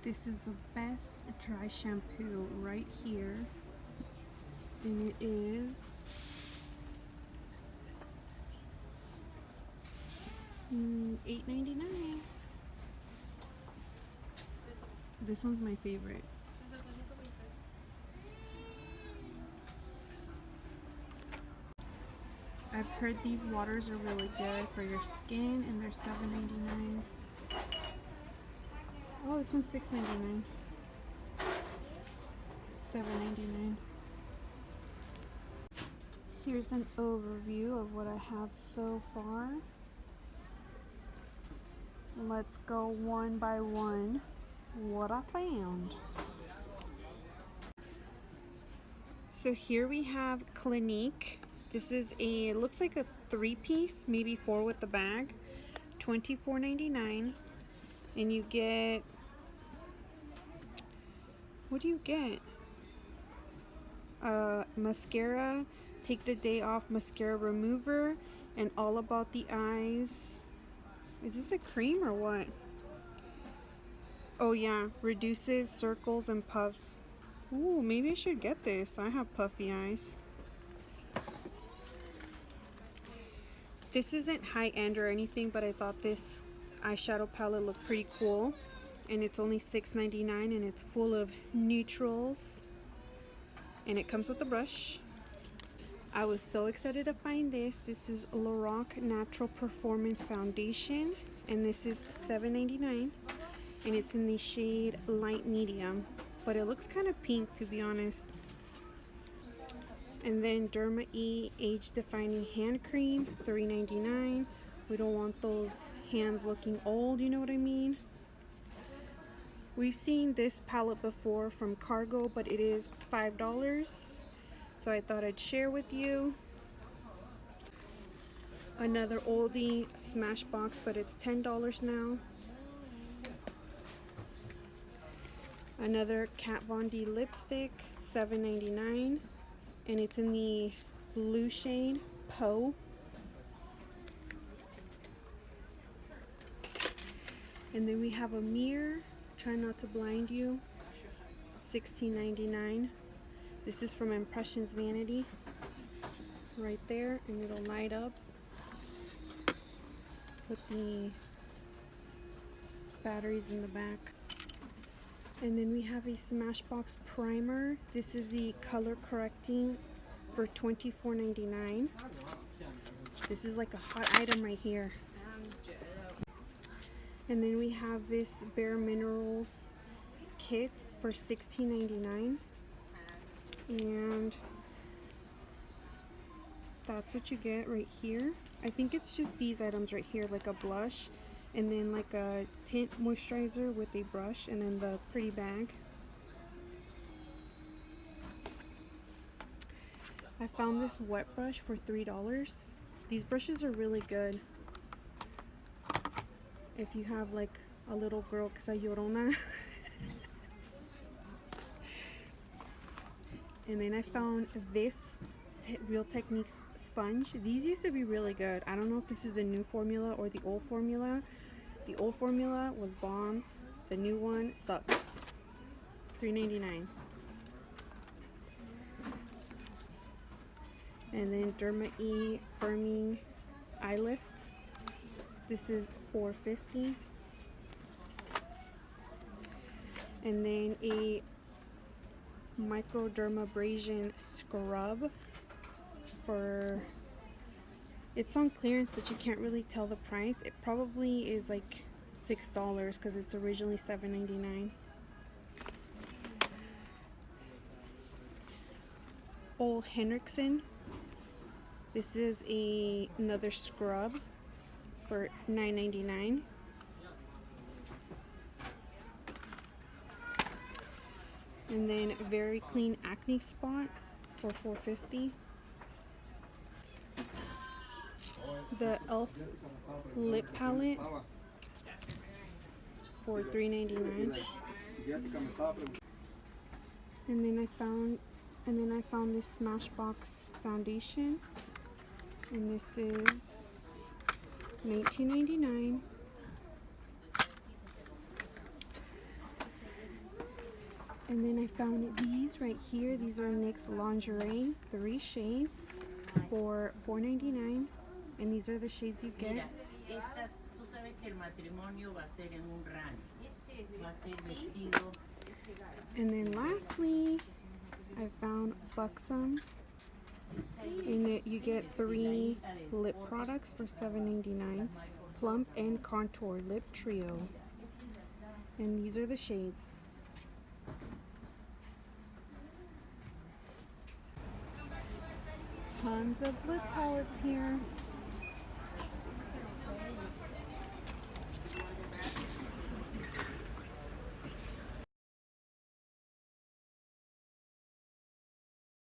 This is the best dry shampoo right here, and it is $8.99. This one's my favorite. I've heard these waters are really good for your skin, and they're $7.99. Oh, this one's $6.99. $7.99. Here's an overview of what I have so far. Let's go one by one. What I found. So here we have Clinique. This is it looks like a 3-piece, maybe 4 with the bag. $24.99. And you get, what do you get? Mascara, Take the Day Off Mascara Remover, and All About the Eyes. Is this a cream or what? Oh yeah, reduces circles and puffs. Ooh, maybe I should get this. I have puffy eyes. This isn't high-end or anything, but I thought this eyeshadow palette looked pretty cool. And it's only $6.99, and it's full of neutrals. And it comes with a brush. I was so excited to find this. This is Lorac Natural Performance Foundation, and this is $7.99. And it's in the shade light medium, but it looks kind of pink, to be honest. And then Derma E Age Defining Hand Cream, $3.99. We don't want those hands looking old, you know what I mean? We've seen this palette before from Cargo, but it is $5. So I thought I'd share with you. Another oldie Smashbox, but it's $10 now. Another Kat Von D lipstick, $7.99, and it's in the blue shade Poe. And then we have a mirror, Try Not to Blind You, $16.99. This is from Impressions Vanity, right there, and it'll light up. Put the batteries in the back. And then we have a Smashbox primer. This is the color correcting for $24.99. This is like a hot item right here. And then we have this Bareminerals Kit for $16.99. And that's what you get right here. I think it's just these items right here, like a blush, and then like a tint moisturizer with a brush, and then the pretty bag. I found this wet brush for $3. These brushes are really good if you have like a little girl que se llorona. And then I found this Real Techniques sponge. These used to be really good. I don't know if this is the new formula or the old formula. The old formula was bomb. The new one sucks. $3.99. And then Derma E Firming Eye Lift. This is $4.50. And then a Microdermabrasion Scrub for, it's on clearance, but you can't really tell the price. It probably is like $6 because it's originally $7.99. Ole Henriksen. This is another scrub for $9.99. And then Very Clean Acne Spot for $4.50. The e.l.f. lip palette for $3.99. And then I found this Smashbox foundation, and this is $19.99. And then I found these right here. These are NYX Lingerie, 3 shades for $4.99. And these are the shades you get. Mira, estas, tú sabes que el matrimonio va a ser en un rancho. Va a ser vestido. And then lastly, I found Buxom. And you get 3 lip products for $7.99. Plump and Contour Lip Trio. And these are the shades. Tons of lip palettes here.